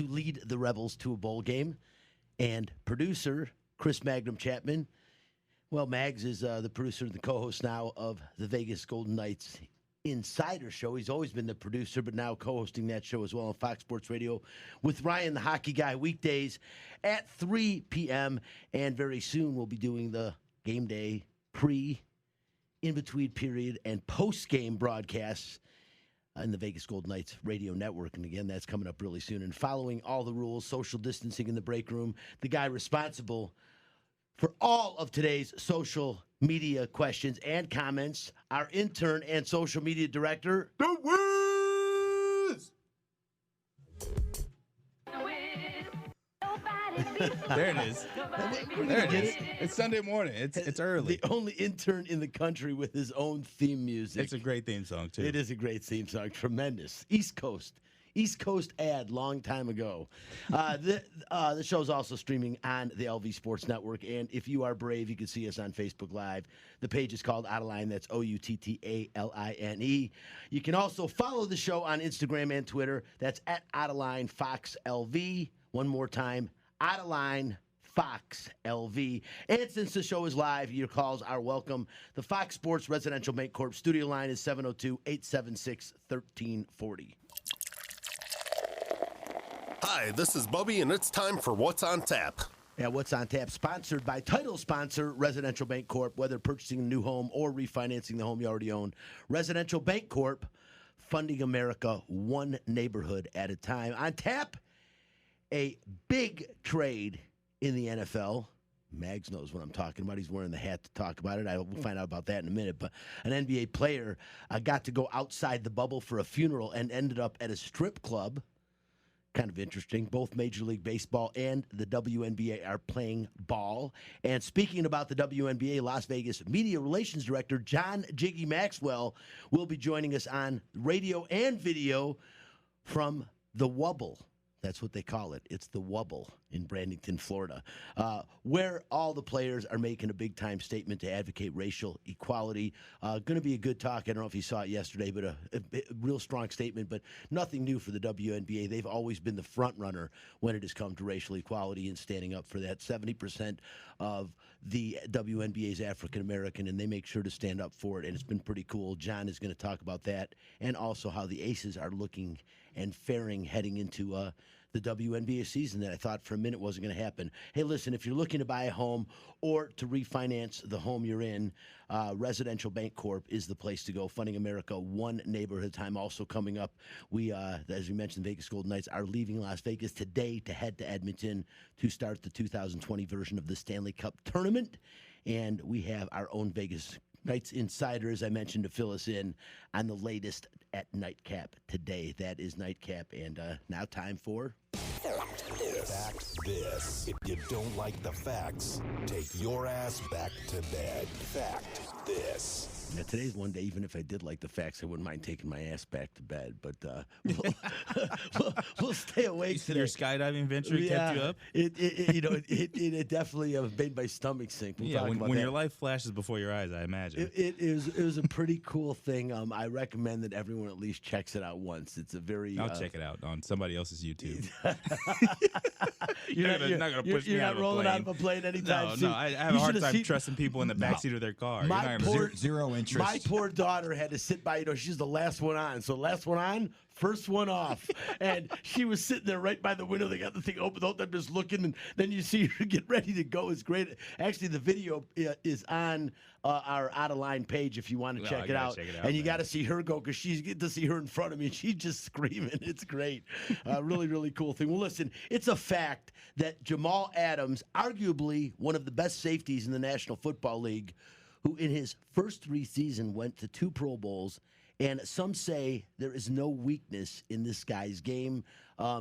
to lead the Rebels to a bowl game. And producer Chris Magnum Chapman. Well, Mags is the producer and the co-host now of the Vegas Golden Knights Insider Show. He's always been the producer, but now co-hosting that show as well on Fox Sports Radio with Ryan, the hockey guy, weekdays at 3 p.m. And very soon we'll be doing the game day in-between period, and post-game broadcasts in the Vegas Golden Knights radio network. And again, that's coming up really soon. And following all the rules, social distancing in the break room, the guy responsible for all of today's social media questions and comments, our intern and social media director, The Wiz! There it is. There it is. It's Sunday morning. It's early. The only intern in the country with his own theme music. It's a great theme song, too. It is a great theme song. Tremendous. East Coast ad long time ago. The show's also streaming on the LV Sports Network. And if you are brave, you can see us on Facebook Live. The page is called Outta Line. That's OUTTALINE. You can also follow the show on Instagram and Twitter. That's at Outta Line Fox LV. One more time, Outta Line Fox LV. And since the show is live, your calls are welcome. The Fox Sports Residential Bank Corp studio line is 702-876-1340. Hi, this is Bubby, and it's time for What's on Tap. Yeah, What's on Tap, sponsored by title sponsor Residential Bank Corp. Whether purchasing a new home or refinancing the home you already own, Residential Bank Corp, funding America one neighborhood at a time. On tap, a big trade in the NFL. Mags knows what I'm talking about. He's wearing the hat to talk about it. We'll find out about that in a minute. But an NBA player got to go outside the bubble for a funeral and ended up at a strip club. Kind of interesting. Both Major League Baseball and the WNBA are playing ball. And speaking about the WNBA, Las Vegas Media Relations Director John Jiggy Maxwell will be joining us on radio and video from the Wubble. That's what they call it. It's the Wubble in Bradenton, Florida, where all the players are making a big-time statement to advocate racial equality. Going to be a good talk. I don't know if you saw it yesterday, but a real strong statement, but nothing new for the WNBA. They've always been the front runner when it has come to racial equality and standing up for that. 70% of the WNBA is African-American, and they make sure to stand up for it, and it's been pretty cool. John is going to talk about that and also how the Aces are looking and faring heading into the WNBA season that I thought for a minute wasn't going to happen. Hey, listen, if you're looking to buy a home or to refinance the home you're in, Residential Bank Corp is the place to go. Funding America one neighborhood at a time. Also coming up, we, as we mentioned, Vegas Golden Knights are leaving Las Vegas today to head to Edmonton to start the 2020 version of the Stanley Cup Tournament. And we have our own Vegas Knights Insider, as I mentioned, to fill us in on the latest at Nightcap today. That is Nightcap, and now time for... Fact this. If you don't like the facts, take your ass back to bed. Fact this. Now, today's one day, even if I did like the facts, I wouldn't mind taking my ass back to bed. But we'll stay awake today. Your skydiving venture kept you up? It definitely made my stomach sink. When your life flashes before your eyes, I imagine. It was a pretty cool thing. I recommend that everyone at least checks it out once. It's a very... I'll check it out on somebody else's YouTube. You're not going to push me out of a plane. You're not rolling out of a plane anytime soon. No, I have a hard time trusting people in the backseat of their car. Zero interest. My poor daughter had to sit by, she's the last one on. So last one on, first one off. And she was sitting there right by the window. They got the thing open. I'm just looking, and then you see her get ready to go. It's great. Actually, the video is on our Outta Line page if you want to check it out. And you got to see her go because she's getting to see her in front of me. She's just screaming. It's great. Really, really cool thing. Well, listen, it's a fact that Jamal Adams, arguably one of the best safeties in the National Football League, who in his first 3 seasons went to 2 Pro Bowls, and some say there is no weakness in this guy's game.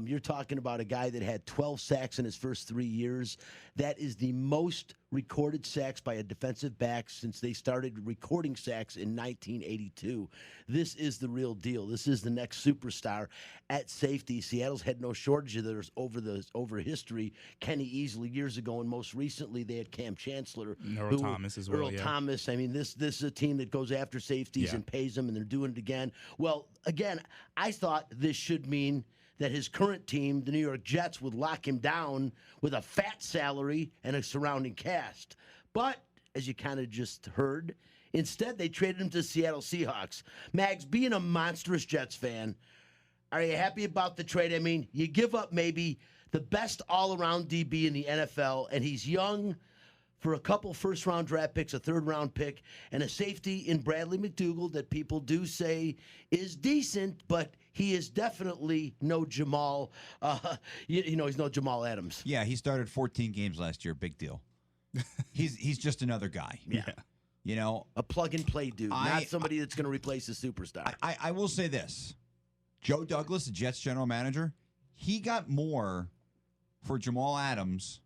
You're talking about a guy that had 12 sacks in his first 3 years. That is the most recorded sacks by a defensive back since they started recording sacks in 1982. This is the real deal. This is the next superstar at safety. Seattle's had no shortage of theirs over history. Kenny Easley years ago, and most recently they had Cam Chancellor. Earl Thomas as well. Earl Thomas. I mean, this is a team that goes after safeties and pays them, and they're doing it again. Well, again, I thought this should mean that his current team, the New York Jets, would lock him down with a fat salary and a surrounding cast. But, as you kind of just heard, instead they traded him to the Seattle Seahawks. Mags, being a monstrous Jets fan, are you happy about the trade? I mean, you give up maybe the best all-around DB in the NFL, and he's young, for a couple first-round draft picks, a third-round pick, and a safety in Bradley McDougald that people do say is decent, but he is definitely no Jamal. He's no Jamal Adams. Yeah, he started 14 games last year. Big deal. He's just another guy. Yeah. You know, a plug-and-play dude, not somebody that's going to replace a superstar. I will say this. Joe Douglas, the Jets general manager, he got more for Jamal Adams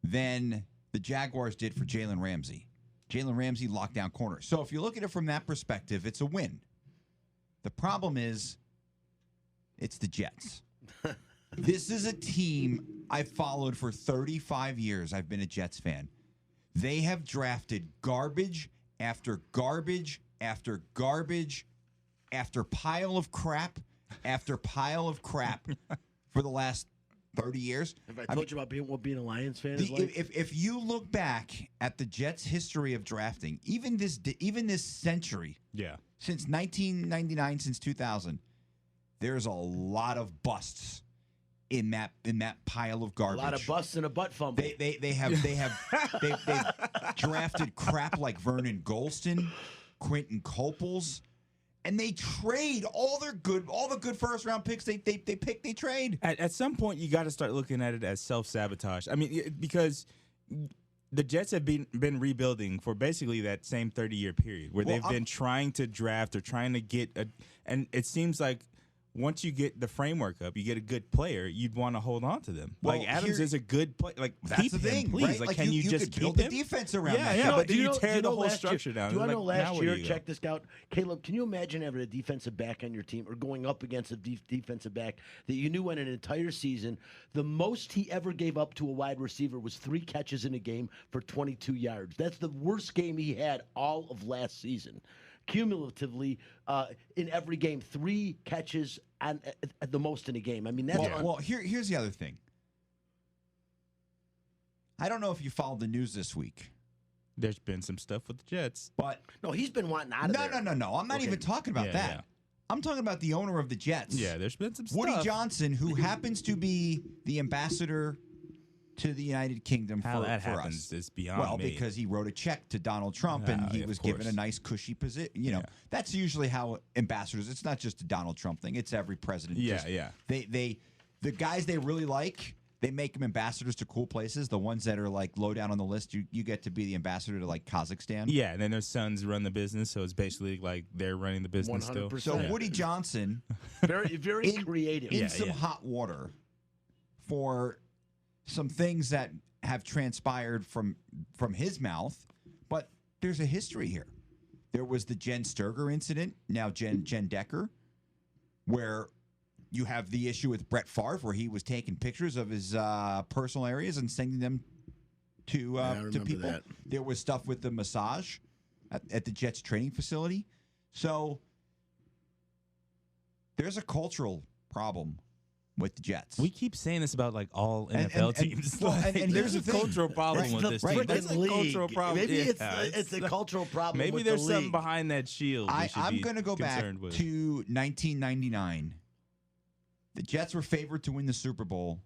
than the Jaguars did for Jalen Ramsey. Jalen Ramsey locked down corner. So if you look at it from that perspective, it's a win. The problem is, it's the Jets. This is a team I've followed for 35 years. I've been a Jets fan. They have drafted garbage after garbage after garbage after pile of crap after pile of crap for the last 30 years. Have I told you about being a Lions fan is like? If you look back at the Jets' history of drafting, even this century, since 1999, since 2000, there's a lot of busts in that pile of garbage. A lot of busts and a butt fumble. They've drafted crap like Vernon Golston, Quentin Coples. And they trade all the good first round picks they trade. At some point, you got to start looking at it as self-sabotage. I mean, because the Jets have been rebuilding for basically that same 30-year period where they've been trying to draft or trying to get and it seems like once you get the framework up, you get a good player, you'd want to hold on to them. Well, like Adams is a good player. Like that's keep the thing, him, please. right? Like, can you just could build keep him? the defense around that? Yeah, but do you tear the whole structure down. Do you know last year? You Check this out, Caleb. Can you imagine having a defensive back on your team or going up against a defensive back that you knew in an entire season the most he ever gave up to a wide receiver was 3 catches in a game for 22 yards? That's the worst game he had all of last season. Cumulatively, in every game, 3 catches at the most in a game. I mean, that's here's the other thing. I don't know if you followed the news this week. There's been some stuff with the Jets, but no, he's been wanting out of there. No. I'm not even talking about that. Yeah. I'm talking about the owner of the Jets. Yeah, there's been some Woody stuff. Johnson, who happens to be the ambassador to the United Kingdom How for that us. happens is beyond me. Because he wrote a check to Donald Trump and he was given a nice cushy position. You know, that's usually how ambassadors. It's not just a Donald Trump thing. It's every president. The guys they really like, they make them ambassadors to cool places. The ones that are like low down on the list, you get to be the ambassador to like Kazakhstan. Yeah, and then their sons run the business, so it's basically like they're running the business 100%. still. So Woody Johnson, very creative, in some hot water for some things that have transpired from his mouth, but there's a history here. There was the Jen Sturger incident, now Jen Decker, where you have the issue with Brett Favre, where he was taking pictures of his personal areas and sending them to people. That. There was stuff with the massage at the Jets training facility. So there's a cultural problem with the Jets. We keep saying this about like all NFL teams. And there's here's a the thing. cultural problem with this team. That's a cultural problem. Maybe it's a cultural problem. Maybe with there's the something league. behind that shield. I'm going to go back to 1999. The Jets were favored to win the Super Bowl.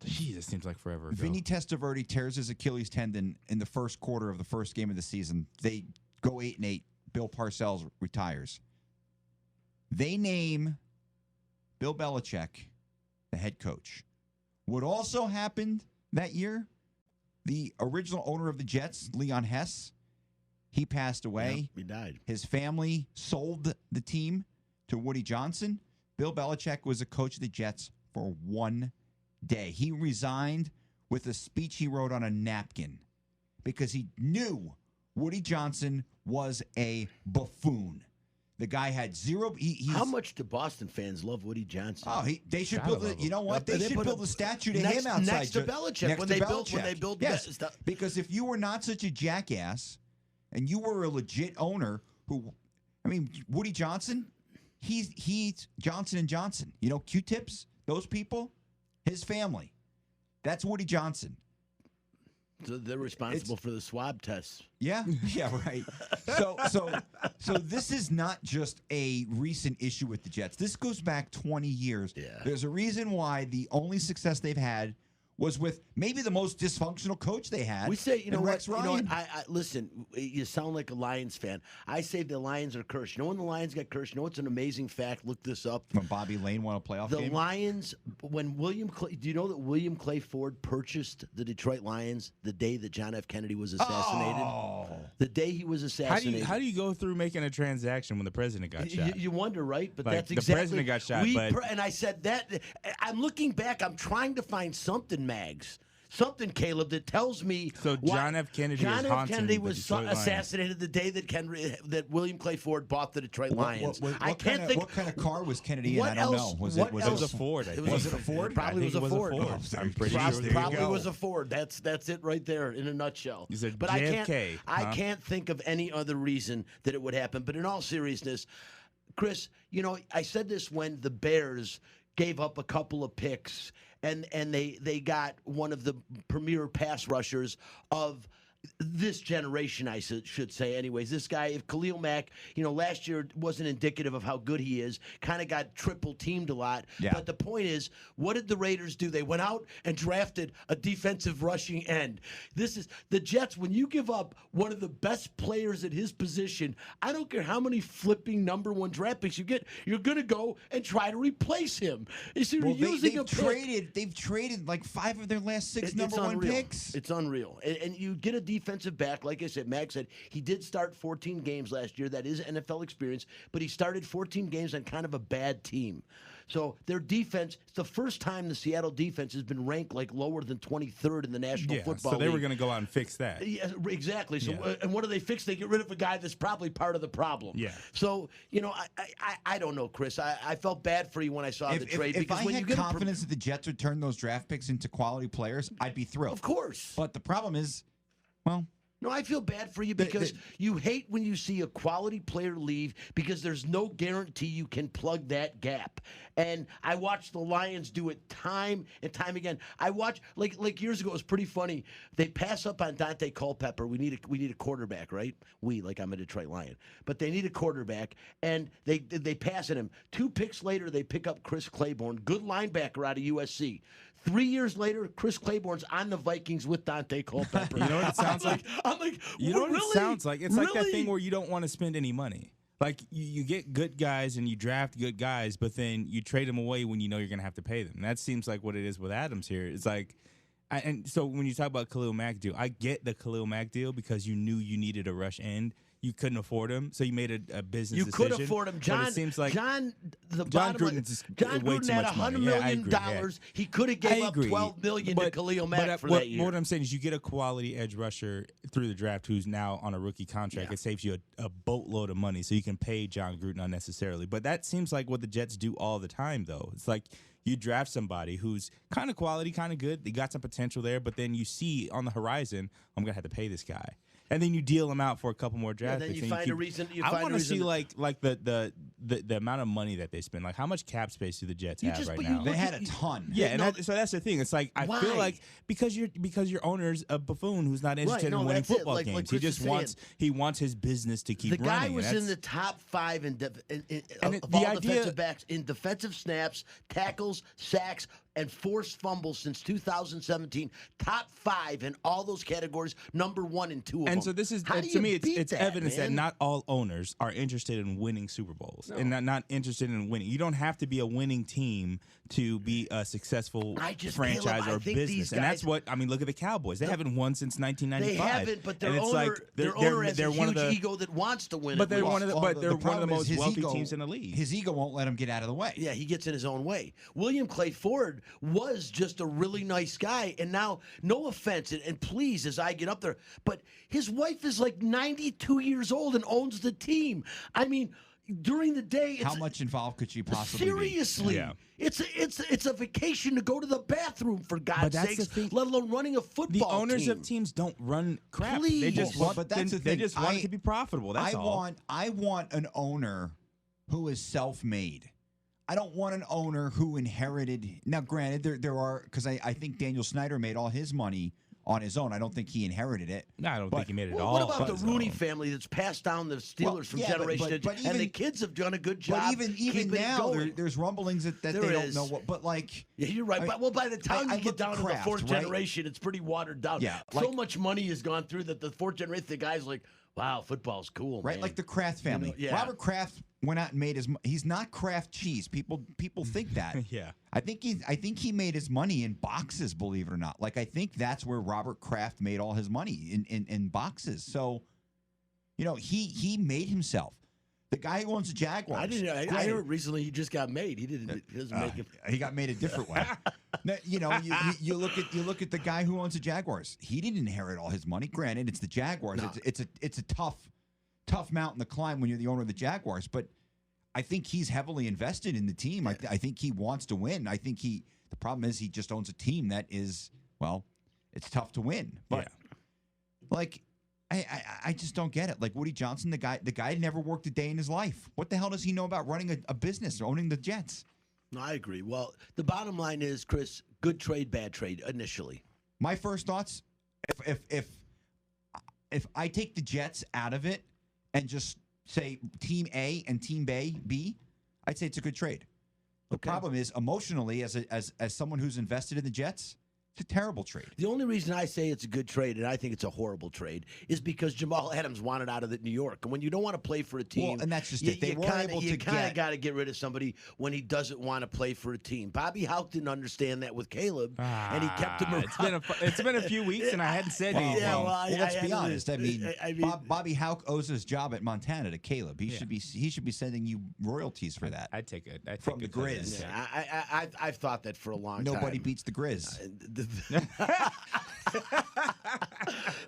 Jeez, it seems like forever ago. Vinny Testaverde tears his Achilles tendon in the first quarter of the first game of the season. They go 8-8. Bill Parcells retires. They name Bill Belichick the head coach. What also happened that year, the original owner of the Jets, Leon Hess, he passed away. Yep, he died. His family sold the team to Woody Johnson. Bill Belichick was a coach of the Jets for 1 day. He resigned with a speech he wrote on a napkin because he knew Woody Johnson was a buffoon. The guy had zero. How much do Boston fans love Woody Johnson? Oh, they should build it. You know what? They should build a statue to him outside next to Belichick when they build yes, stuff. Because if you were not such a jackass and you were a legit owner Woody Johnson, he's Johnson & Johnson. You know, Q-tips, those people, his family. That's Woody Johnson. So they're responsible for the swab tests. Yeah, yeah, right. So this is not just a recent issue with the Jets. This goes back 20 years. Yeah. There's a reason why the only success they've had was with maybe the most dysfunctional coach they had. We say, Rex what? Ryan. I listen. You sound like a Lions fan. I say the Lions are cursed. You know when the Lions got cursed? You know what's an amazing fact? Look this up. When Bobby Lane won a playoff The game. Lions, when William Clay, do you know that William Clay Ford purchased the Detroit Lions the day that John F. Kennedy was assassinated? Oh. The day he was assassinated. How do you go through making a transaction when the president got shot? You wonder, right? But Like, that's the exactly. president got shot, And I said that. I'm looking back. I'm trying to find something, Mags. Something, Caleb, that tells me. So John F. Kennedy John is F. haunting Kennedy the was Detroit Lions. assassinated the day that William Clay Ford bought the Detroit Lions. What I can't think. What kind of car was Kennedy in? What I don't else- know. Was what it? Was It else- was a Ford. I It think. was it a Ford? It probably I think was a it was a Ford. Ford. I'm pretty Probably, sure. There you probably go. was a Ford. That's it right there in a nutshell. You said but JFK, I huh? can't think of any other reason that it would happen. But in all seriousness, Chris, I said this when the Bears gave up a couple of picks and they got one of the premier pass rushers of this generation, I should say. Anyways, this guy, if Khalil Mack, last year wasn't indicative of how good he is, kind of got triple teamed a lot. Yeah. But the point is, what did the Raiders do? They went out and drafted a defensive rushing end. This is the Jets. When you give up one of the best players at his position, I don't care how many flipping number one draft picks you get, you're going to go and try to replace him. You see, Well, you're using a pick. they've traded like 5 of their last 6 It's number one unreal. picks. It's unreal. And you get a defensive back. Like I said, Max said he did start 14 games last year. That is NFL experience. But he started 14 games on kind of a bad team. So their defense, it's the first time the Seattle defense has been ranked like lower than 23rd in the National Football so they League. were going to go out and fix that. Yeah, exactly. So, Yeah. and what do they fix? They get rid of a guy that's probably part of the problem. Yeah. So, I don't know, Chris. I felt bad for you when I saw the trade If because I when you had get confidence that the Jets would turn those draft picks into quality players, I'd be thrilled. of course. But the problem is, well, No, I feel bad for you because you hate when you see a quality player leave because there's no guarantee you can plug that gap. And I watched the Lions do it time and time again. I watched like years ago. It was pretty funny. They pass up on Dante Culpepper. We need a quarterback, right? I'm a Detroit Lion, but they need a quarterback, and they pass at him. 2 picks later, they pick up Chris Claiborne, good linebacker out of USC. 3 years later, Chris Claiborne's on the Vikings with Dante Culpepper. You know what it sounds like? I'm like, You know what really? it sounds like? It's like that Really? thing where you don't want to spend any money. Like you get good guys and you draft good guys, but then you trade them away when you know you're going to have to pay them. That seems like what it is with Adams here. It's like, and so when you talk about Khalil Mack deal, I get the Khalil Mack deal because you knew you needed a rush end. You couldn't afford him, so you made a business You decision. could afford him, John. But it seems like John Gruden's just John way Gruden too had much $100 money. Yeah, I million. agree, yeah. He could have gave I up agree. $12 million to Khalil Mack for what, that year. What I'm saying is you get a quality edge rusher through the draft who's now on a rookie contract. Yeah. It saves you a boatload of money, so you can pay John Gruden unnecessarily. But that seems like what the Jets do all the time, though. It's like you draft somebody who's kind of quality, kind of good. They got some potential there, but then you see on the horizon, I'm going to have to pay this guy. And then you deal them out for a couple more draft then picks. you and find a reason- you I find a want to see reason- like the amount of money that they spend. Like how much cap space do the Jets have just- right but you now? look they had a ton. Yeah, and no, so that's the thing. It's like I Why? feel like because your owner's a buffoon who's not interested no, in winning that's it. football Like games. Chris He just is wants his business to keep the guy running. was and in the that's- top 5 of the all idea- defensive backs in defensive snaps, tackles, sacks, and forced fumbles since 2017. Top 5 in all those categories. Number 1 in 2 of them. And so this is How do to you me it's beat evidence that man? not all owners are interested in winning Super Bowls and not interested in winning. You don't have to be a winning team to be a successful franchise Caleb, I or think business. these And that's guys- what I mean. Look at the Cowboys; they haven't won since 1995. They haven't, but their And it's owner, like their owner has they're a one huge of the ego that wants to win. But at they're least. one of the but they're one of the problem is most his wealthy ego- teams in the league. His ego won't let him get out of the way. Yeah, he gets in his own way. William Clay Ford was just a really nice guy. And now, no offense, and please, as I get up there, but his wife is like 92 years old and owns the team. I mean, during the day, it's, How much involved could she possibly be? seriously, Yeah. it's a vacation to go to the bathroom, for God's that's the sakes, thing. let alone running a The football owners team. of teams don't run crap. Please. They just Well, want, but that's the they thing. just want it to be profitable. That's all. I want an owner who is self-made. I don't want an owner who inherited. Now, granted, there are, because I think Daniel Snyder made all his money on his own. I don't think he inherited it. No, I don't think he made it Well, all. what about on the his Rooney own. family that's passed down the Steelers from yeah, generation to but and the kids have done a good job. But even keeping it now, going. there's rumblings that There they don't is. know what. But like, Yeah, you're right. But by the time I you get look at down to the Kraft, fourth right? generation, it's pretty watered down. Yeah, so like- much money has gone through that the fourth generation, the guy's like, wow, football's cool, right? man. Like the Kraft family. yeah. Robert Kraft went out and made his. He's not Kraft cheese. People think that. Yeah. I think he made his money in boxes. Believe it or not, like I think that's where Robert Kraft made all his money in boxes. So, he made himself. The guy who owns the Jaguars. I heard recently he just got made. He doesn't make it. He got made a different way. Now, you look at the guy who owns the Jaguars. He didn't inherit all his money. Granted, it's the Jaguars. No. It's a tough mountain to climb when you're the owner of the Jaguars. But I think he's heavily invested in the team. I think he wants to win. I think the problem is he just owns a team that is, well, it's tough to win. But like, I just don't get it. Like Woody Johnson, the guy never worked a day in his life. What the hell does he know about running a business or owning the Jets? No, I agree. Well, the bottom line is, Chris, good trade, bad trade initially. My first thoughts, if I take the Jets out of it and just say Team A and Team B, I'd say it's a good trade. The problem is emotionally, as someone who's invested in the Jets, it's a terrible trade. The only reason I say it's a good trade, and I think it's a horrible trade, is because Jamal Adams wanted out of New York. And when you don't want to play for a team, Well, and that's just it. They were able to you kind of get- got to get rid of somebody when he doesn't want to play for a team. Bobby Houck didn't understand that with Caleb, and he kept him around. It's been a few weeks, and I hadn't said anything. Yeah, Well, let's be I- honest. I mean, I Bobby Houck owes his job at Montana to Caleb. He should be sending you royalties for that. I'd take it From the Grizz. Yeah, I've thought that for a long time. Nobody beats the Grizz.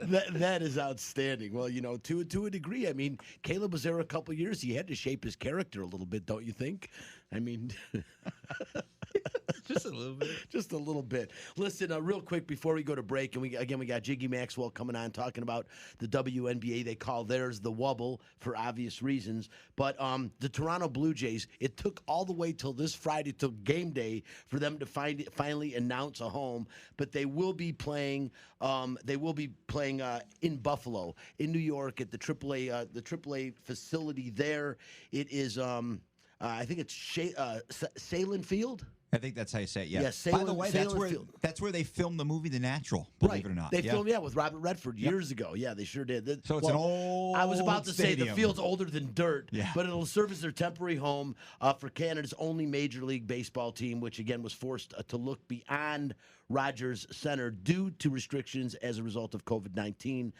that is outstanding. Well, to a degree, I mean, Caleb was there a couple years. He had to shape his character a little bit, don't you think? I mean, just a little bit. just a little bit. Listen, real quick before we go to break, and we got Jiggy Maxwell coming on talking about the WNBA. They call theirs the Wubble for obvious reasons. But the Toronto Blue Jays, it took all the way till this Friday, till game day, for them to finally announce a home. But they will be playing. In Buffalo, in New York, at the AAA facility there. It is. I think it's Salem Field. I think that's how you say it. Yeah. Yeah, By the way, Field. that's where they filmed the movie The Natural. Believe it or not. They filmed with Robert Redford years ago. Yeah, they sure did. So it's an old I was about to say the stadium. field's older than dirt, Yeah. but it'll serve as their temporary home for Canada's only Major League Baseball team, which again was forced to look beyond Rogers Center due to restrictions as a result of COVID-19.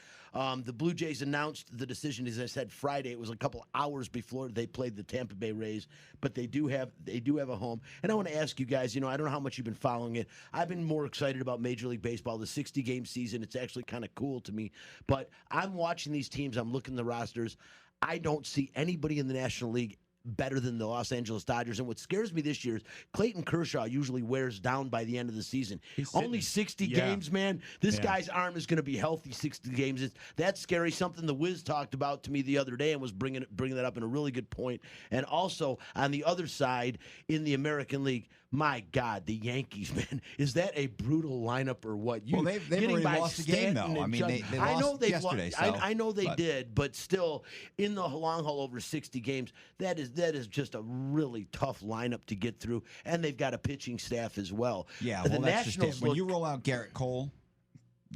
The Blue Jays announced the decision, as I said, Friday. It was a couple hours before they played the Tampa Bay Rays, but they do have a home. And I want to ask you guys, I don't know how much you've been following it. I've been more excited about Major League Baseball, the 60-game season. It's actually kind of cool to me. But I'm watching these teams. I'm looking at the rosters. I don't see anybody in the National League better than the Los Angeles Dodgers. And what scares me this year is Clayton Kershaw usually wears down by the end of the season. Only 60 games, man. This guy's arm is going to be healthy 60 games. That's scary. Something the Wiz talked about to me the other day and was bringing that up in a really good point. And also on the other side in the American League, my God, the Yankees, man. Is that a brutal lineup or what? They've already lost the game, though. I mean, they lost yesterday. I know they did, but still, in the long haul over 60 games, that is just a really tough lineup to get through, and they've got a pitching staff as well. Yeah, the well, that's just Nationals it. When you roll out Garrett Cole,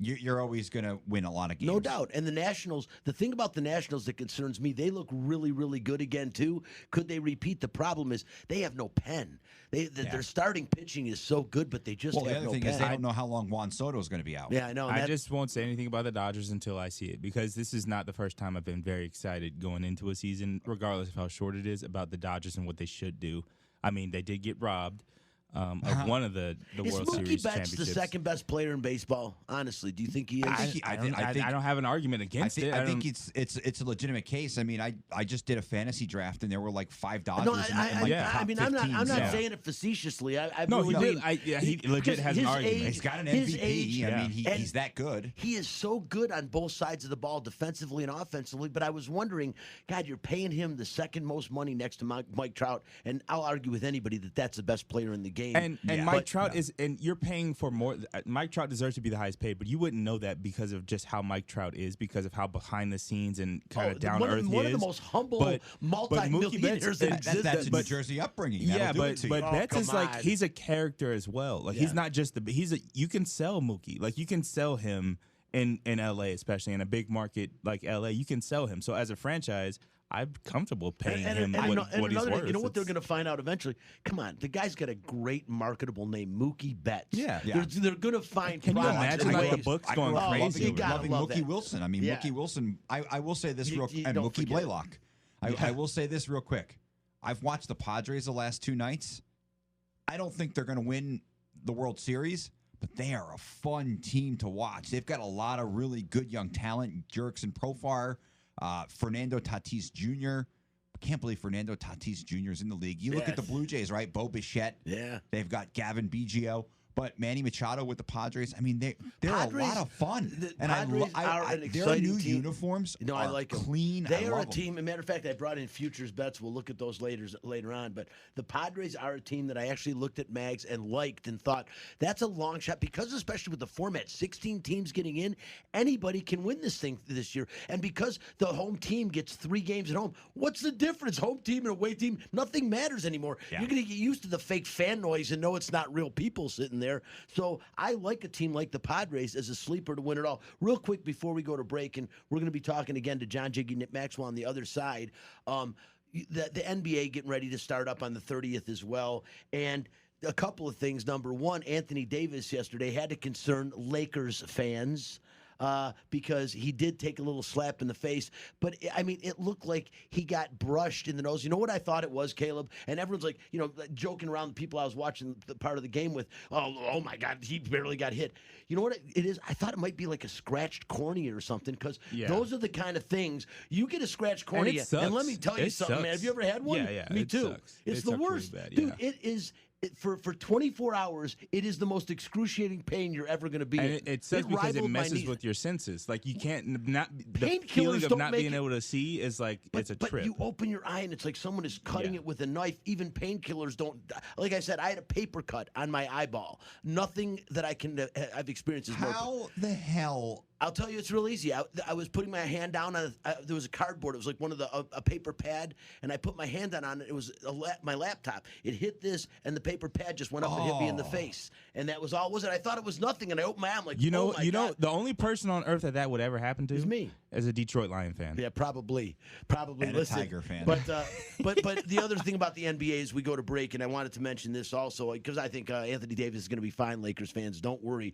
you're always going to win a lot of games. no doubt. And the Nationals, the thing about the Nationals that concerns me, they look really, really good again, too. Could they repeat? The problem is they have no pen. Their starting pitching is so good, but they just have no pen. The other thing is they don't know how long Juan Soto is going to be out. Yeah, I know. I just won't say anything about the Dodgers until I see it, because this is not the first time I've been very excited going into a season, regardless of how short it is, about the Dodgers and what they should do. I mean, they did get robbed. of one of the Is World Mookie Series Betts championships. the second best player in baseball? Honestly, do you think he is? I don't have an argument against it. I think it's a legitimate case. I mean, I just did a fantasy draft and there were like 5 Dodgers. No, top I mean, 15, I'm not so. saying it facetiously. I No, really he legit has an argument. He's got an his MVP. age, I mean, he's that good. He is so good on both sides of the ball, defensively and offensively. But I was wondering, God, you're paying him the second most money next to Mike Trout, and I'll argue with anybody that that's the best player in the game. And Mike Trout is, and you're paying for more. Mike Trout deserves to be the highest paid, but you wouldn't know that because of just how Mike Trout is, because of how behind the scenes and kind of down to earth he is. One of the most humble multi-millionaires that exists. That's a New Jersey upbringing. Yeah, but Oh, Betts is like on. he's a character as well. Like he's not just you can sell Mookie. Like you can sell him in LA, especially in a big market like LA. You can sell him. So as a franchise, I'm comfortable paying him what he's worth. You know what they're going to find out eventually? Come on, the guy's got a great marketable name, Mookie Betts. Yeah. They're going to find. Can you products imagine and like the ways. books going crazy? you gotta loving love Mookie that. Wilson. I mean, Yeah. Mookie Wilson. I will say this You and don't Mookie forget. Blaylock. I will say this real quick. I've watched the Padres the last 2 nights. I don't think they're going to win the World Series, but they are a fun team to watch. They've got a lot of really good young talent. Jurickson Profar, Fernando Tatis Jr. I can't believe Fernando Tatis Jr. is in the league. You look at the Blue Jays, right? Bo Bichette. Yeah. They've got Gavin Biggio. But Manny Machado with the Padres, I mean, they're a lot of fun. The And Padres are an their exciting new team. uniforms I are like 'em. clean. They I are a love 'em. team. As a matter of fact, I brought in futures bets. We'll look at those later on. But the Padres are a team that I actually looked at Mags and liked and thought that's a long shot because, especially with the format, 16 teams getting in, anybody can win this thing this year. And because the home team gets 3 games at home, what's the difference? Home team and away team, nothing matters anymore. Yeah. You're going to get used to the fake fan noise and know it's not real people sitting there. So I like a team like the Padres as a sleeper to win it all. Real quick before we go to break, and we're going to be talking again to John Jiggy Maxwell on the other side. The NBA getting ready to start up on the 30th as well. And a couple of things. Number one, Anthony Davis yesterday had to concern Lakers fans. Because he did take a little slap in the face. But, I mean, it looked like he got brushed in the nose. You know what I thought it was, Caleb? And everyone's like, joking around the people I was watching the part of the game with, oh my God, he barely got hit. You know what it is? I thought it might be like a scratched cornea or something because those are the kind of things. You get a scratched cornea, and let me tell you something, man. Have you ever had one? Yeah. Me it too. Sucks. It's it the sucks worst. really bad, Dude, it is... For 24 hours, it is the most excruciating pain you're ever going to be in. And it sucks because it rivaled my messes knees. with your senses. Like you can't not the Painkillers feeling of don't not make being it- able to see is like it's a But trip. you open your eye and it's like someone is cutting it with a knife. Even painkillers don't. Like I said, I had a paper cut on my eyeball. Nothing that I've experienced is more. How the hell? I'll tell you, it's real easy. I was putting my hand down on there was a cardboard. It was like one of the a paper pad, and I put my hand down on it. It was my laptop. It hit this, and the paper pad just went up and hit me in the face, and that was all. Was it? I thought it was nothing, and I opened my eye. I'm like, oh my God. the only person on earth that would ever happen to Is me. as a Detroit Lion fan. Yeah, probably. And Listen, a Tiger fan. But the other thing about the NBA is we go to break, and I wanted to mention this also because I think Anthony Davis is going to be fine. Lakers fans, don't worry.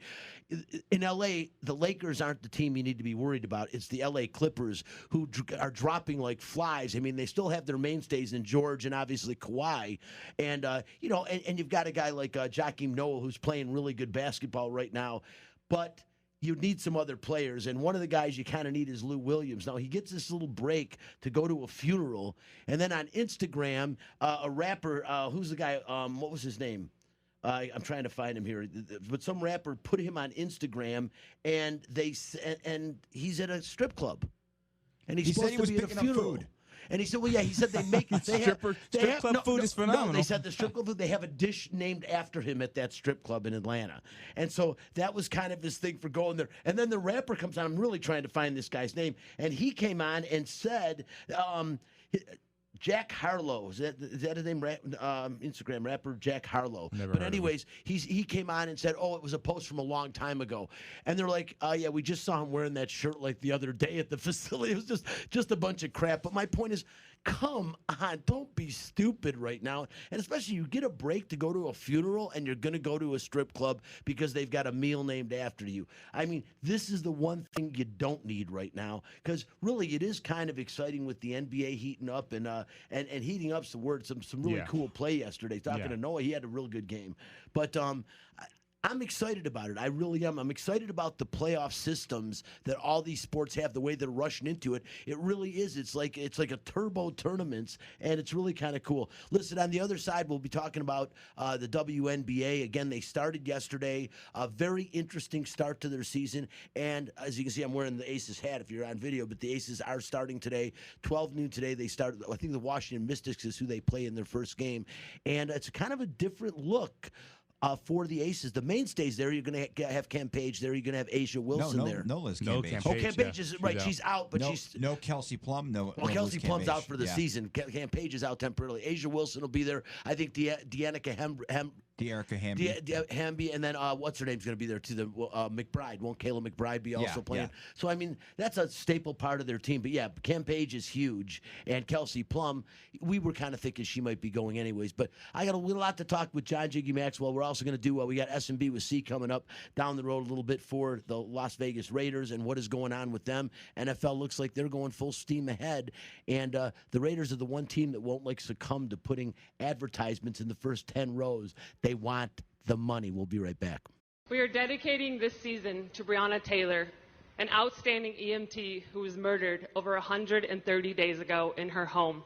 In LA, the Lakers aren't the team you need to be worried about. It's the LA Clippers who are dropping like flies. I mean, they still have their mainstays in George and obviously Kawhi, and and you've got a guy like Joakim Noah who's playing really good basketball right now, but you need some other players, and one of the guys you kind of need is Lou Williams. Now, he gets this little break to go to a funeral, and then on Instagram, a rapper, who's the guy, what was his name? I'm trying to find him here, but some rapper put him on Instagram, and he's at a strip club, and he's He supposed said he to was be at a picking up funeral. food. And he said, well, yeah, he said they make Strip club food is No, phenomenal. they said the strip club food, they have a dish named after him at that strip club in Atlanta. And so that was kind of his thing for going there. And then the rapper comes on. I'm really trying to find this guy's name. And he came on and said, Jack Harlow, is that his name? Instagram rapper Jack Harlow. Never but heard of anyways, he came on and said, "Oh, it was a post from a long time ago," and they're like, "Yeah, we just saw him wearing that shirt like the other day at the facility." It was just a bunch of crap. But my point is, come on, don't be stupid right now. And especially you get a break to go to a funeral and you're going to go to a strip club because they've got a meal named after you. I mean, this is the one thing you don't need right now, because really it is kind of exciting with the NBA heating up and heating up's the word. Some really cool play yesterday. Talking to Noah, he had a real good game. But I'm excited about it. I really am. I'm excited about the playoff systems that all these sports have, the way they're rushing into it. It really is. It's like a turbo tournaments, and it's really kind of cool. Listen, on the other side, we'll be talking about the WNBA. Again, they started yesterday. A very interesting start to their season. And as you can see, I'm wearing the Aces hat if you're on video, but the Aces are starting today. 12 noon today. They start, I think the Washington Mystics is who they play in their first game. And it's kind of a different look for the Aces. The mainstays there, you're going to have Cam Page there. You're going to have Asia Wilson there. No Liz Cam Page. Cam Page is right. She's out, but no Kelsey Plum. No. Well, Kelsey Liz Plum's Cam out for the Page. season. Cam Page is out temporarily. Asia Wilson will be there. I think Deanna Hamby, and then what's her name's going to be there too? The McBride. Won't Kayla McBride be also playing? Yeah. So I mean, that's a staple part of their team. But yeah, Cam Page is huge, and Kelsey Plum. We were kind of thinking she might be going anyways. But I got a lot to talk with John Jiggy Maxwell. We're also going to do we got S&B with C coming up down the road a little bit for the Las Vegas Raiders and what is going on with them. NFL looks like they're going full steam ahead, and the Raiders are the one team that won't succumb to putting advertisements in the first 10 rows. They want the money. We'll be right back. We are dedicating this season to Breonna Taylor, an outstanding EMT who was murdered over 130 days ago in her home.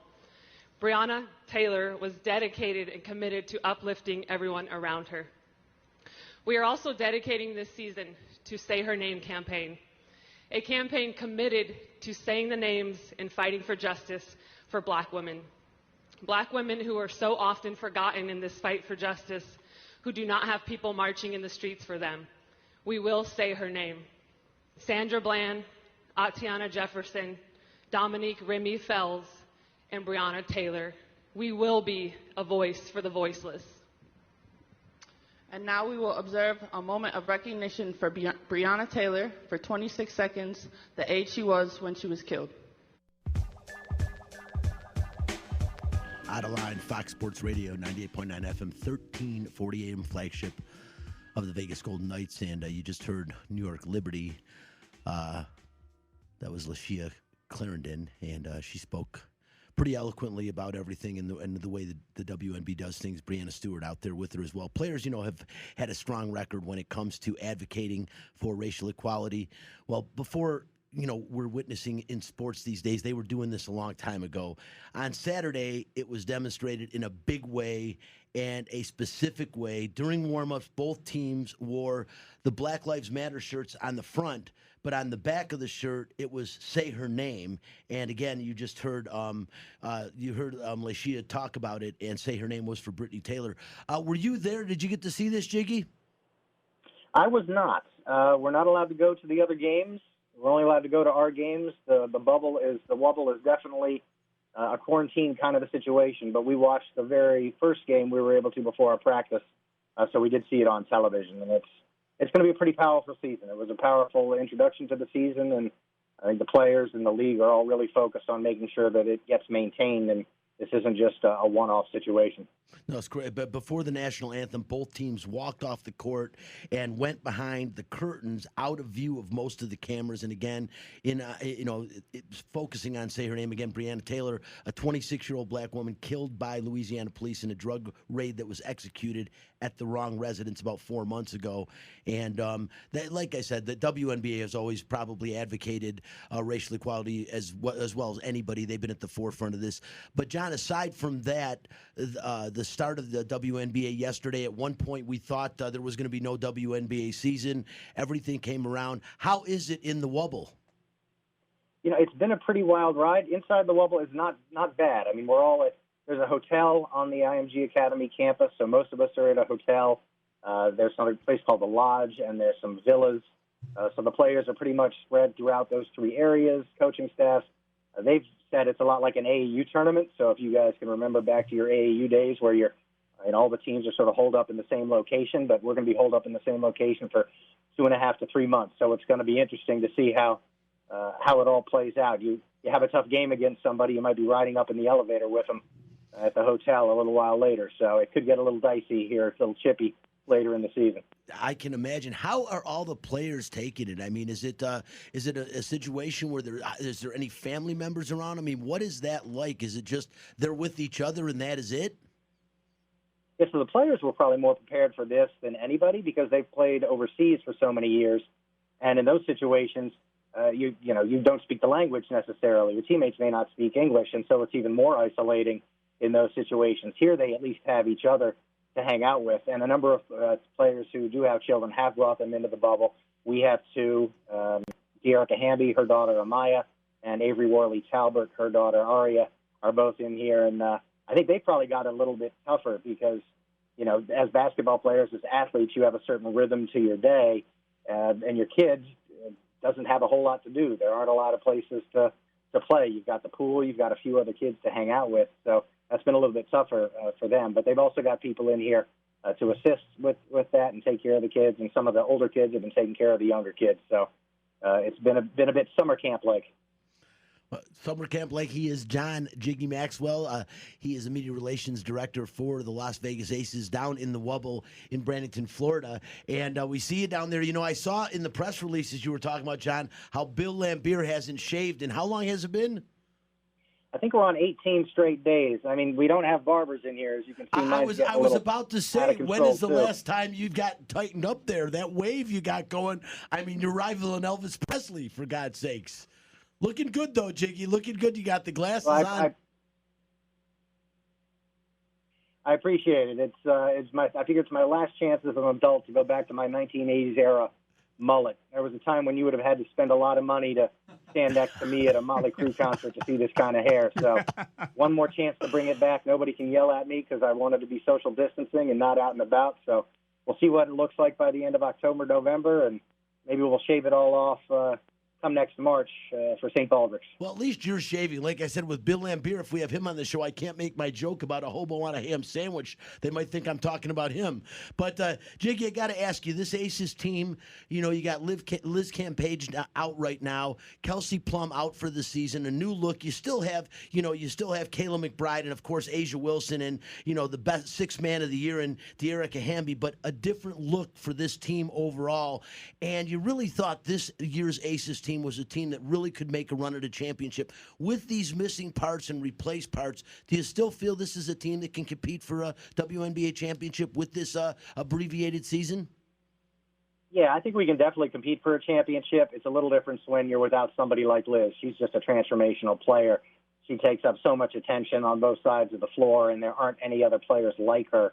Breonna Taylor was dedicated and committed to uplifting everyone around her. We are also dedicating this season to Say Her Name campaign, a campaign committed to saying the names and fighting for justice for Black women. Black women who are so often forgotten in this fight for justice, who do not have people marching in the streets for them. We will say her name. Sandra Bland, Atiana Jefferson, Dominique Remy Fells, and Breonna Taylor. We will be a voice for the voiceless. And now we will observe a moment of recognition for Breonna Taylor for 26 seconds, the age she was when she was killed. Outta Line, Fox Sports Radio, 98.9 FM, 1340 AM flagship of the Vegas Golden Knights. And you just heard New York Liberty. That was Lashia Clarendon, and she spoke pretty eloquently about everything and the way that the WNB does things. Breanna Stewart out there with her as well. Players, have had a strong record when it comes to advocating for racial equality. Well, before we're witnessing in sports these days, they were doing this a long time ago. On Saturday, it was demonstrated in a big way and a specific way. During warm-ups, both teams wore the Black Lives Matter shirts on the front, but on the back of the shirt, it was Say Her Name. And again, you just heard Lashia talk about it, and Say Her Name was for Brittany Taylor. Were you there? Did you get to see this, Jiggy? I was not. We're not allowed to go to the other games. We're only allowed to go to our games. The Wubble is definitely a quarantine kind of a situation, but we watched the very first game we were able to before our practice, so we did see it on television, and it's going to be a pretty powerful season. It was a powerful introduction to the season, and I think the players and the league are all really focused on making sure that it gets maintained, and this isn't just a one-off situation. No, it's great. But before the national anthem, both teams walked off the court and went behind the curtains, out of view of most of the cameras. And again, focusing on Say Her Name again, Breonna Taylor, a 26-year-old black woman killed by Louisiana police in a drug raid that was executed at the wrong residence about 4 months ago. And like I said, the WNBA has always probably advocated racial equality as well as anybody. They've been at the forefront of this. But John, aside from that, the start of the WNBA yesterday, at one point we thought there was going to be no WNBA season. Everything came around. How is it in the Wubble? It's been a pretty wild ride. Inside the Wubble is not bad. I mean, there's a hotel on the IMG Academy campus, so most of us are at a hotel. There's some place called the Lodge, and there's some villas. So the players are pretty much spread throughout those three areas. Coaching staff, they've said it's a lot like an AAU tournament. So if you guys can remember back to your AAU days where all the teams are sort of holed up in the same location, but we're going to be holed up in the same location for 2.5 to 3 months. So it's going to be interesting to see how it all plays out. you have a tough game against somebody, you might be riding up in the elevator with them at the hotel a little while later. So it could get a little dicey here, a little chippy later in the season. I can imagine. How are all the players taking it? I mean, is it a situation where is there any family members around? I mean, what is that like? Is it just they're with each other and that is it? Yeah, so the players were probably more prepared for this than anybody because they've played overseas for so many years, and in those situations, you don't speak the language necessarily. Your teammates may not speak English, and so it's even more isolating in those situations. Here, they at least have each other to hang out with, and a number of players who do have children have brought them into the bubble. We have two, De'Erica Hamby, her daughter Amaya, and Avery Worley Talbert, her daughter Aria, are both in here, and I think they probably got a little bit tougher because, as basketball players, as athletes, you have a certain rhythm to your day, and your kids doesn't have a whole lot to do. There aren't a lot of places to play. You've got the pool, you've got a few other kids to hang out with, so that's been a little bit tougher for them. But they've also got people in here to assist with that and take care of the kids, and some of the older kids have been taking care of the younger kids. So it's been a bit summer camp-like. Summer camp like he is John Jiggy Maxwell. He is a media relations director for the Las Vegas Aces down in the Wubble in Bradenton, Florida. And we see you down there. I saw in the press releases you were talking about, John, how Bill Laimbeer hasn't shaved. And how long has it been? I think we're on 18 straight days. I mean, we don't have barbers in here, as you can see. I was about to say, when is the last time you've got tightened up there? That wave you got going. I mean, you're rivaling Elvis Presley, for God's sakes. Looking good, though, Jiggy. Looking good. You got the glasses on. I appreciate it. I figure it's my last chance as an adult to go back to my 1980s era mullet. There was a time when you would have had to spend a lot of money to stand next to me at a Motley Crue concert to see this kind of hair. So one more chance to bring it back. Nobody can yell at me because I wanted to be social distancing and not out and about. So we'll see what it looks like by the end of October, November, and maybe we'll shave it all off come next March for St. Baldrick's. Well, at least you're shaving. Like I said, with Bill Laimbeer, if we have him on the show, I can't make my joke about a hobo on a ham sandwich. They might think I'm talking about him. But, Jiggy, I got to ask you, this Aces team, you got Liz Campage out right now, Kelsey Plum out for the season, a new look. You still have, Kayla McBride and, of course, Asia Wilson and, the best sixth man of the year in De'Erica Hamby, but a different look for this team overall. And you really thought this year's Aces team was a team that really could make a run at a championship. With these missing parts and replaced parts, do you still feel this is a team that can compete for a WNBA championship with this abbreviated season? Yeah, I think we can definitely compete for a championship. It's a little different when you're without somebody like Liz. She's just a transformational player. She takes up so much attention on both sides of the floor, and there aren't any other players like her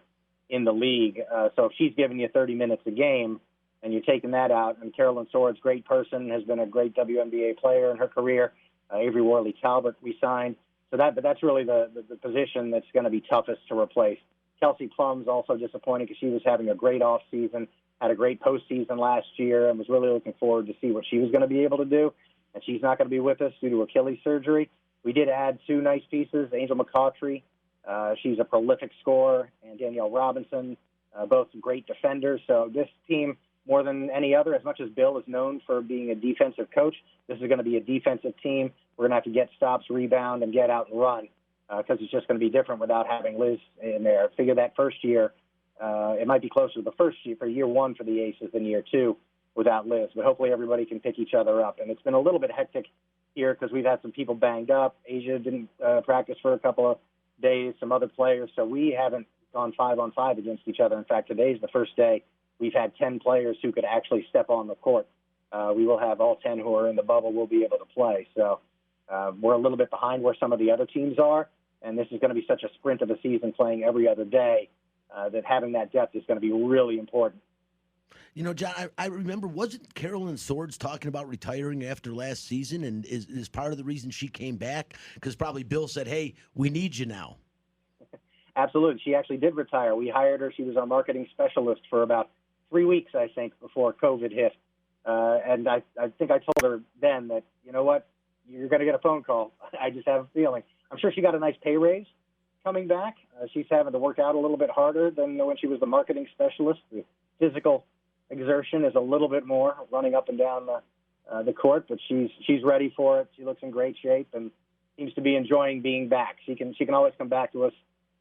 in the league. So if she's giving you 30 minutes a game, and you're taking that out, and Carolyn Sword's great person, has been a great WNBA player in her career. Avery Worley Talbot we signed. But that's really the position that's going to be toughest to replace. Kelsey Plum's also disappointing because she was having a great offseason, had a great postseason last year, and was really looking forward to see what she was going to be able to do. And she's not going to be with us due to Achilles surgery. We did add two nice pieces, Angel McCautry. She's a prolific scorer, and Danielle Robinson, both great defenders. So this team, more than any other, as much as Bill is known for being a defensive coach, this is going to be a defensive team. We're going to have to get stops, rebound, and get out and run because it's just going to be different without having Liz in there. I figure that first year, it might be closer to the first year, for year one for the Aces than year two without Liz. But hopefully everybody can pick each other up. And it's been a little bit hectic here because we've had some people banged up. Asia didn't practice for a couple of days, some other players. So we haven't gone 5-on-5 against each other. In fact, today's the first day we've had 10 players who could actually step on the court. We will have all 10 who are in the bubble will be able to play. So we're a little bit behind where some of the other teams are, and this is going to be such a sprint of a season playing every other day that having that depth is going to be really important. John, I remember, wasn't Carolyn Swords talking about retiring after last season, and is part of the reason she came back? Because probably Bill said, hey, we need you now. Absolutely. She actually did retire. We hired her. She was our marketing specialist for about 3 weeks, I think, before COVID hit. And I think I told her then that, you know what, you're going to get a phone call. I just have a feeling. I'm sure she got a nice pay raise coming back. She's having to work out a little bit harder than when she was the marketing specialist. The physical exertion is a little bit more, running up and down the court, but she's ready for it. She looks in great shape and seems to be enjoying being back. She can always come back to us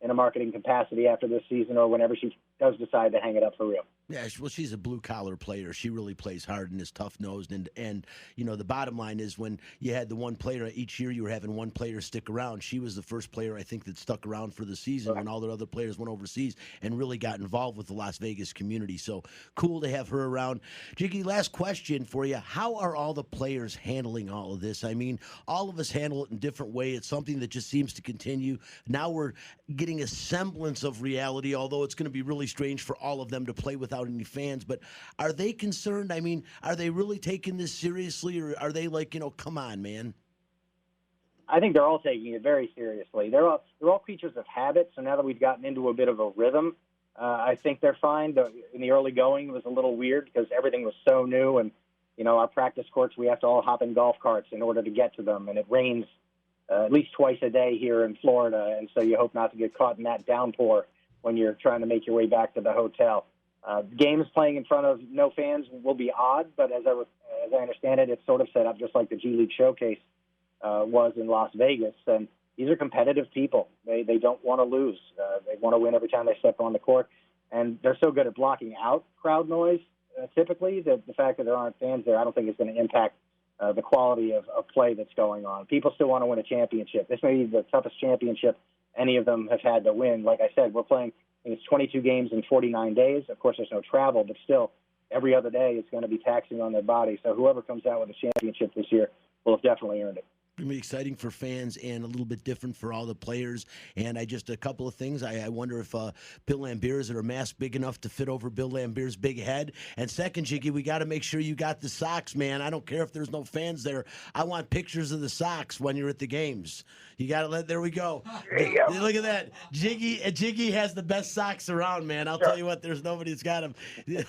in a marketing capacity after this season or whenever she does decide to hang it up for real. Yeah, well, she's a blue-collar player. She really plays hard and is tough-nosed. And the bottom line is when you had the one player each year, you were having one player stick around. She was the first player, I think, that stuck around for the season when all the other players went overseas and really got involved with the Las Vegas community. So cool to have her around. Jiggy, last question for you. How are all the players handling all of this? I mean, all of us handle it in different ways. It's something that just seems to continue. Now we're getting a semblance of reality, although it's going to be really strange for all of them to play without any fans. But are they concerned? I mean, are they really taking this seriously, or are they like, come on, man? I think they're all taking it very seriously. They're all creatures of habit, so now that we've gotten into a bit of a rhythm, I think they're fine. In the early going, it was a little weird because everything was so new, and, our practice courts, we have to all hop in golf carts in order to get to them, and it rains at least twice a day here in Florida, and so you hope not to get caught in that downpour when you're trying to make your way back to the hotel. Games playing in front of no fans will be odd, but as I understand it, it's sort of set up just like the G League Showcase was in Las Vegas. And these are competitive people. They don't want to lose. They want to win every time they step on the court. And they're so good at blocking out crowd noise, typically, that the fact that there aren't fans there, I don't think is going to impact the quality of play that's going on. People still want to win a championship. This may be the toughest championship any of them have had to win. Like I said, we're playing – it's 22 games in 49 days. Of course, there's no travel, but still, every other day it's going to be taxing on their body. So whoever comes out with a championship this year will have definitely earned it. It's going to be exciting for fans and a little bit different for all the players. And just a couple of things. I wonder if Bill Lambier, is there a mask big enough to fit over Bill Lambier's big head? And second, Jiggy, we got to make sure you got the socks, man. I don't care if there's no fans there. I want pictures of the socks when you're at the games. You got to there we go. Look at that. Jiggy has the best socks around, man. I'll tell you what, there's nobody that's got them.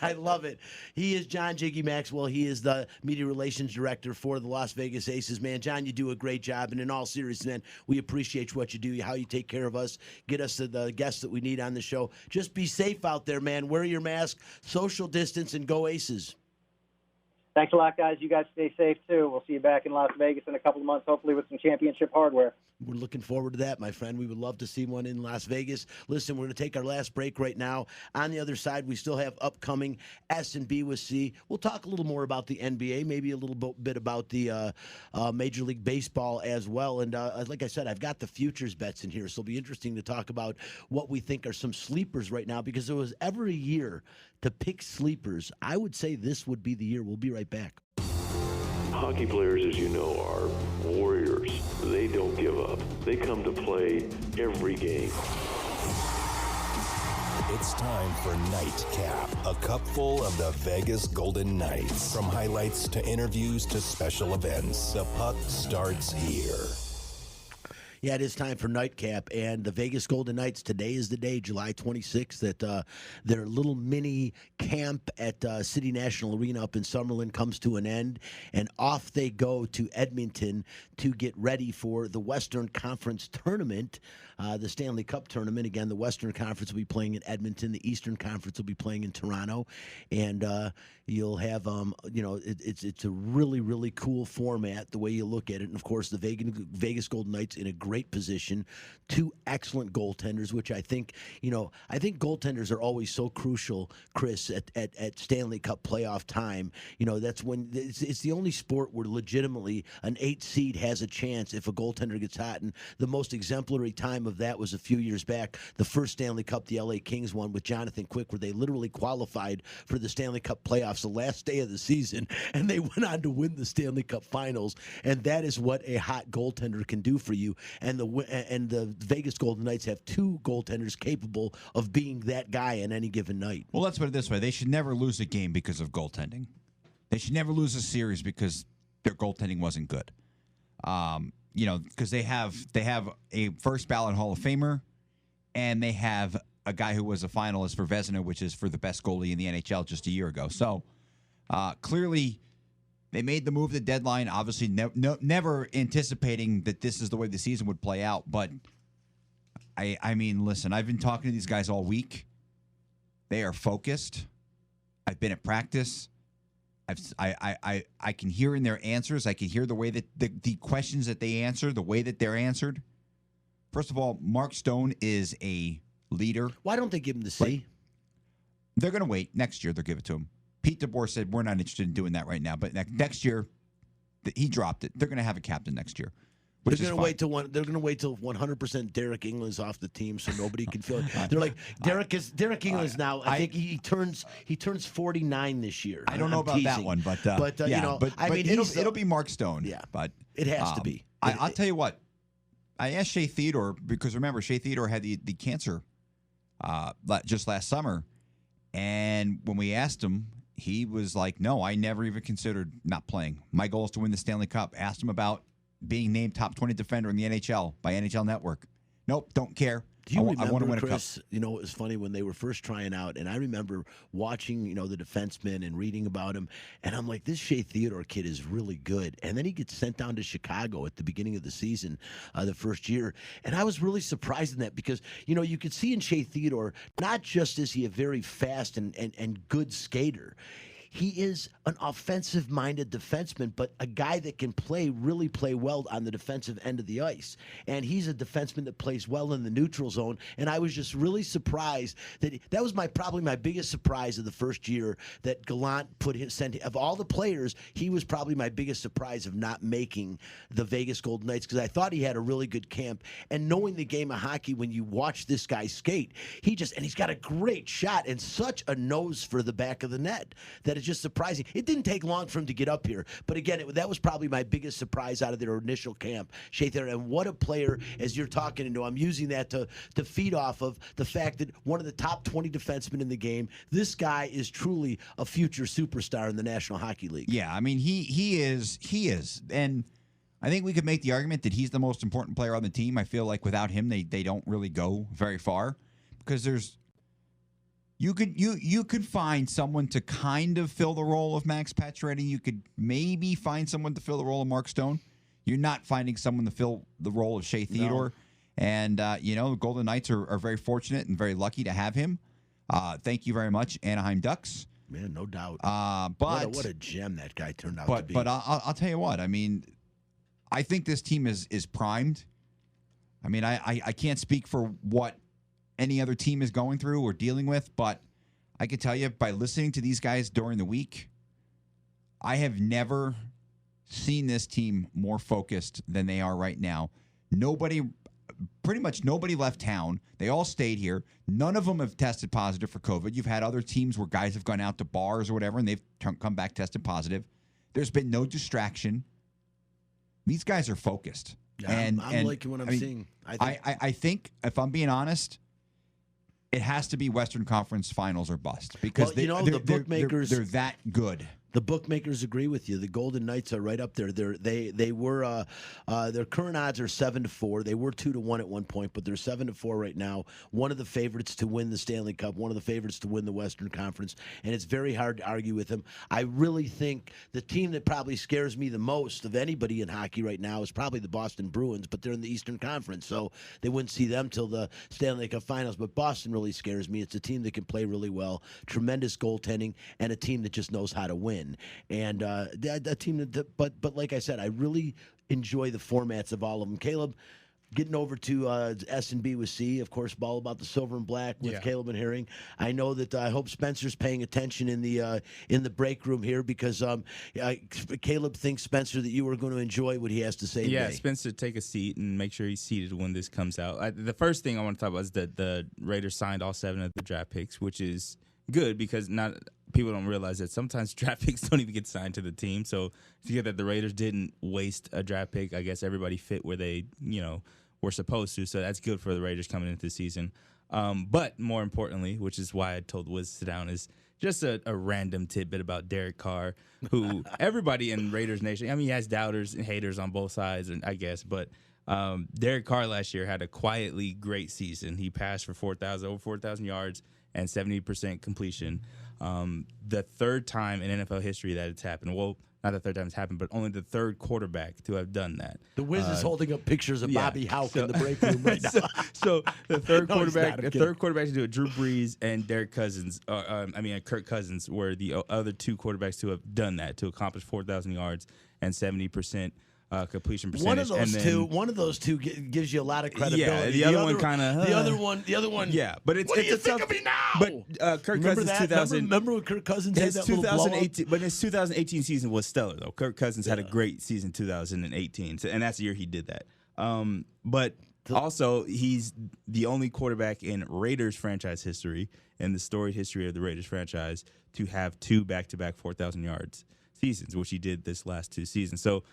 I love it. He is John Jiggy Maxwell. He is the media relations director for the Las Vegas Aces, man. John, you do a great job. And in all seriousness, man, we appreciate what you do, how you take care of us, get us the guests that we need on the show. Just be safe out there, man. Wear your mask, social distance, and go Aces. Thanks a lot, guys. You guys stay safe, too. We'll see you back in Las Vegas in a couple of months, hopefully with some championship hardware. We're looking forward to that, my friend. We would love to see one in Las Vegas. Listen, we're going to take our last break right now. On the other side, we still have upcoming S&B with C. We'll talk a little more about the NBA, maybe a little bit about the Major League Baseball as well. And like I said, I've got the futures bets in here, so it'll be interesting to talk about what we think are some sleepers right now, because there was ever a year to pick sleepers. I would say this would be the year. We'll be right back. Hockey players, as you know, are warriors. They don't give up. They come to play every game. It's time for Nightcap, a cupful of the Vegas Golden Knights. From highlights to interviews to special events, the puck starts here. Yeah, it is time for Nightcap, and the Vegas Golden Knights, today is the day, July 26th, that their little mini camp at City National Arena up in Summerlin comes to an end, and off they go to Edmonton to get ready for the Western Conference Tournament, the Stanley Cup Tournament. Again, the Western Conference will be playing in Edmonton. The Eastern Conference will be playing in Toronto, and you'll have, it's a really, really cool format, the way you look at it. And, of course, the Vegas Golden Knights in a great position, two excellent goaltenders, which I think goaltenders are always so crucial, Chris, at Stanley Cup playoff time. That's when it's the only sport where legitimately an 8 seed has a chance if a goaltender gets hot. And the most exemplary time of that was a few years back, the first Stanley Cup the LA Kings won with Jonathan Quick, where they literally qualified for the Stanley Cup playoffs the last day of the season, and they went on to win the Stanley Cup Finals. And that is what a hot goaltender can do for you. And the Vegas Golden Knights have two goaltenders capable of being that guy on any given night. Well, let's put it this way. They should never lose a game because of goaltending. They should never lose a series because their goaltending wasn't good. Because they have a first ballot Hall of Famer, and they have a guy who was a finalist for Vezina, which is for the best goalie in the NHL just a year ago. So clearly they made the move at the deadline, obviously never anticipating that this is the way the season would play out. But, I mean, listen, I've been talking to these guys all week. They are focused. I've been at practice. I can hear in their answers. I can hear the way that the questions that they answer, the way that they're answered. First of all, Mark Stone is a leader. Why don't they give him the C? Right. They're going to wait. Next year, they'll give it to him. Pete DeBoer said, we're not interested in doing that right now. But next year, he dropped it. They're going to have a captain next year. They're going to wait till They're going to wait till 100% Derek England's off the team, so nobody can feel it. They're like Derek England's now. I think he turns 49 this year. I don't know about that one, but I mean, it'll be Mark Stone. Yeah, but it has to be. I'll tell you what. I asked Shea Theodore because remember Shea Theodore had the cancer just last summer, and when we asked him, he was like, "No, I never even considered not playing. My goal is to win the Stanley Cup." Asked him about being named top 20 defender in the NHL by NHL Network. Nope, don't care. Do you remember, I want to win Chris, a cup. You know, it was funny when they were first trying out, and I remember watching, the defenseman and reading about him, and I'm like, this Shea Theodore kid is really good. And then he gets sent down to Chicago at the beginning of the season, the first year, and I was really surprised in that because, you could see in Shea Theodore, not just is he a very fast and good skater, he is an offensive-minded defenseman, but a guy that can really play well on the defensive end of the ice. And he's a defenseman that plays well in the neutral zone. And I was just really surprised that was probably my biggest surprise of the first year that Gallant of all the players, he was probably my biggest surprise of not making the Vegas Golden Knights because I thought he had a really good camp. And knowing the game of hockey, when you watch this guy skate, he's got a great shot and such a nose for the back of the net that it's just surprising. It didn't take long for him to get up here, but again, that was probably my biggest surprise out of their initial camp, Shea Theodore. And what a player! As you're talking into, I'm using that to feed off of the fact that one of the top 20 defensemen in the game. This guy is truly a future superstar in the National Hockey League. Yeah, I mean he is, and I think we could make the argument that he's the most important player on the team. I feel like without him, they don't really go very far because You could find someone to kind of fill the role of Max Pacioretty. You could maybe find someone to fill the role of Mark Stone. You're not finding someone to fill the role of Shea Theodore. No. And, the Golden Knights are very fortunate and very lucky to have him. Thank you very much, Anaheim Ducks. Man, no doubt. But what a gem that guy turned out to be. But I'll tell you what. I mean, I think this team is primed. I mean, I can't speak for what any other team is going through or dealing with, but I can tell you by listening to these guys during the week, I have never seen this team more focused than they are right now. Pretty much nobody left town. They all stayed here. None of them have tested positive for COVID. You've had other teams where guys have gone out to bars or whatever, and they've come back tested positive. There's been no distraction. These guys are focused. Yeah, I'm liking what I'm seeing. I think, if I'm being honest, it has to be Western Conference Finals or bust because the bookmakers they're that good. The bookmakers agree with you. The Golden Knights are right up there. They were their current odds are 7-4. They were 2-1 at one point, but they're 7-4 right now. One of the favorites to win the Stanley Cup. One of the favorites to win the Western Conference, and it's very hard to argue with them. I really think the team that probably scares me the most of anybody in hockey right now is probably the Boston Bruins, but they're in the Eastern Conference, so they wouldn't see them till the Stanley Cup Finals. But Boston really scares me. It's a team that can play really well, tremendous goaltending, and a team that just knows how to win. And a team but like I said, I really enjoy the formats of all of them. Caleb, getting over to S&B with C, of course, all about the silver and black with Caleb and Herring. I know that I hope Spencer's paying attention in the break room here because Caleb thinks, Spencer, that you are going to enjoy what he has to say today. Spencer, take a seat and make sure he's seated when this comes out. The first thing I want to talk about is that the Raiders signed all 7 of the draft picks, which is good because people don't realize that sometimes draft picks don't even get signed to the team. So to hear that the Raiders didn't waste a draft pick, I guess everybody fit where they, were supposed to. So that's good for the Raiders coming into the season. But more importantly, which is why I told Wiz to sit down, is just a random tidbit about Derek Carr, who everybody in Raiders Nation, I mean, he has doubters and haters on both sides, and I guess, but Derek Carr last year had a quietly great season. He passed for over 4,000 yards and 70% completion. The third time in NFL history that it's happened. Well, not the third time it's happened, but only the third quarterback to have done that. The Wiz is holding up pictures of Bobby Houck in the break room right now. So the third No, quarterback, he's not. third quarterback to do it, Drew Brees and Kirk Cousins were the other two quarterbacks to have done that, to accomplish 4,000 yards and 70% completion percentage. One of those two gives you a lot of credibility. Yeah, the other one kind of. The other one. Yeah, but it's. What do you it's think tough, of me now? But Kirk Remember Cousins, that? 2000. Remember when Kirk Cousins had that little blow up? But his 2018 season was stellar though. Kirk Cousins had a great season 2018, and that's the year he did that. But also, he's the only quarterback in Raiders franchise history, in the storied history of the Raiders franchise, to have two back-to-back 4,000 yards seasons, which he did this last two seasons. So.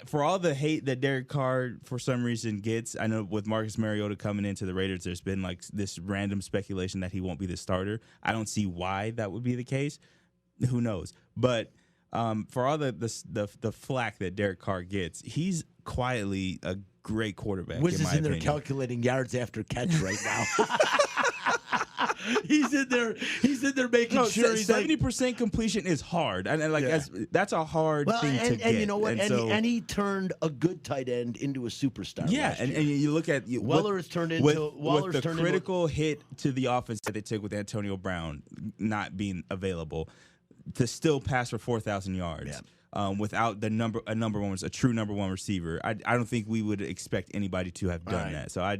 For all the hate that Derek Carr, for some reason, gets, I know with Marcus Mariota coming into the Raiders, there's been like this random speculation that he won't be the starter. I don't see why that would be the case. Who knows? But for all the flack that Derek Carr gets, he's quietly a great quarterback. Wiz is in there opinion. calculating yards after catch right now. He's in there making sure he's 70% completion is hard, and that's a hard thing to get. And you know what? And he turned a good tight end into a superstar. Yeah, and you look at Weller's turned into with the critical hit to the offense that they took with Antonio Brown not being available to still pass for 4,000 yards. Yeah. Without a true number one receiver, I don't think we would expect anybody to have done that. So I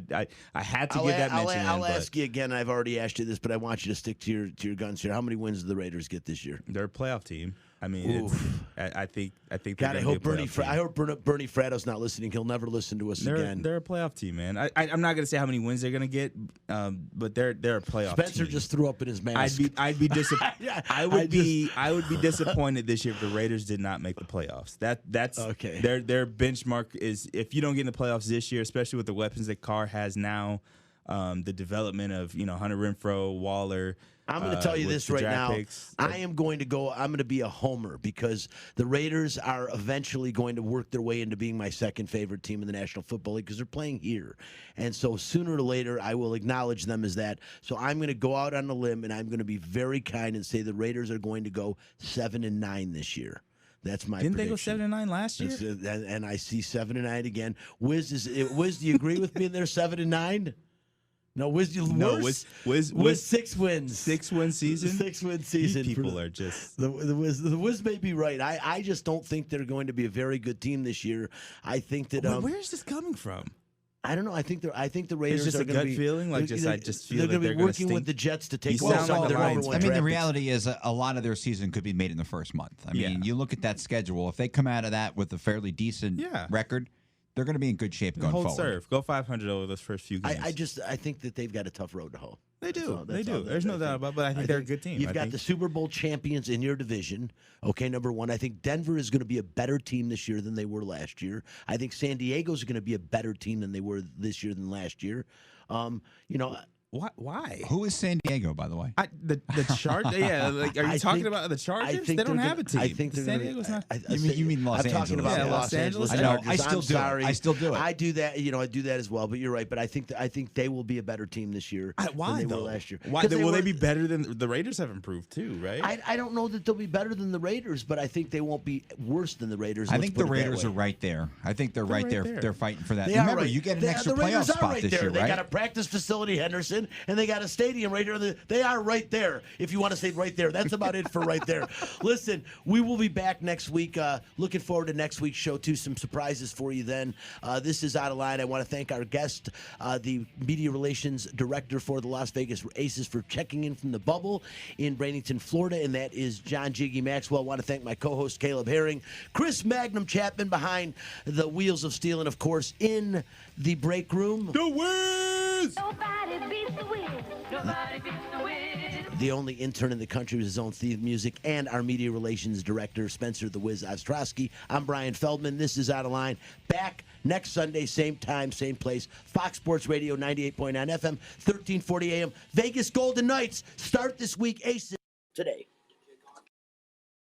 had to give that mention. I'll ask you again. I've already asked you this, but I want you to stick to your guns here. How many wins do the Raiders get this year? They're a playoff team. I mean, I think. God, I hope Bernie Frado's not listening. He'll never listen to us again. They're a playoff team, man. I'm not going to say how many wins they're going to get, but they're a playoff Spencer team. just threw up in his mask. I'd be disappointed. I would be disappointed this year if the Raiders did not make the playoffs. That's okay. Their benchmark is, if you don't get in the playoffs this year, especially with the weapons that Carr has now, the development of Hunter Renfrow, Waller. I'm going to tell you this right now. Picks. I'm going to be a homer because the Raiders are eventually going to work their way into being my second favorite team in the National Football League because they're playing here. And so sooner or later, I will acknowledge them as that. So I'm going to go out on a limb, and I'm going to be very kind and say the Raiders are going to go 7-9 this year. That's my Didn't prediction. they go 7-9 last year? And I see 7-9 again. Wiz, do you agree with me in there 7-9? No, Wiz 6 wins. 6 win season? 6 win season. These people are just the Wiz may be right. I just don't think they're going to be a very good team this year. I think that where is this coming from? I don't know. I think the Raiders it's just are a going to be gut feeling. Like I just feel they're that going to be working with the Jets to take their number one. I mean, the reality is a lot of their season could be made in the first month. I mean, you look at that schedule. If they come out of that with a fairly decent record, they're going to be in good shape going forward. Serve. Go 500 over those first few games. I think that they've got a tough road to hoe. They do. There's no doubt about it, but I think they're a good team. You've got the Super Bowl champions in your division. Okay, number one. I think Denver is going to be a better team this year than they were last year. I think San Diego is going to be a better team than they were this year than last year. Why? Who is San Diego, by the way? The Chargers? Yeah, like, are you talking about the Chargers? They don't have a team. I think San Diego's not. You mean Los Angeles? I'm talking about Los Angeles. I know. I still do it. I still do it. I do that. I do that as well. But you're right. But I think they will be a better team this year why, than they though? were last year. Why will they be better than the Raiders? Have improved too, right? I don't know that they'll be better than the Raiders, but I think they won't be worse than the Raiders. I think the Raiders are right there. I think they're right there. They're fighting for that. Remember, you get an extra playoff spot this year, right? They got a practice facility, Henderson, and they got a stadium right here. They are right there. If you want to say right there, that's about it for right there. Listen, we will be back next week. Looking forward to next week's show too. Some surprises for you then. This is Outta Line. I want to thank our guest, the media relations director for the Las Vegas Aces, for checking in from the bubble in Bradenton, Florida, and that is John Jiggy Maxwell. I want to thank my co-host Caleb Herring, Chris Magnum Chapman behind the wheels of steel, and of course in the break room, The Wiz! Nobody beats the Wiz. Nobody beats the Wiz. The only intern in the country with his own theme music, and our media relations director, Spencer the Wiz Ostrowski. I'm Brian Feldman. This is Outta Line. Back next Sunday, same time, same place. Fox Sports Radio, 98.9 FM, 1340 AM. Vegas Golden Knights start this week. Aces today.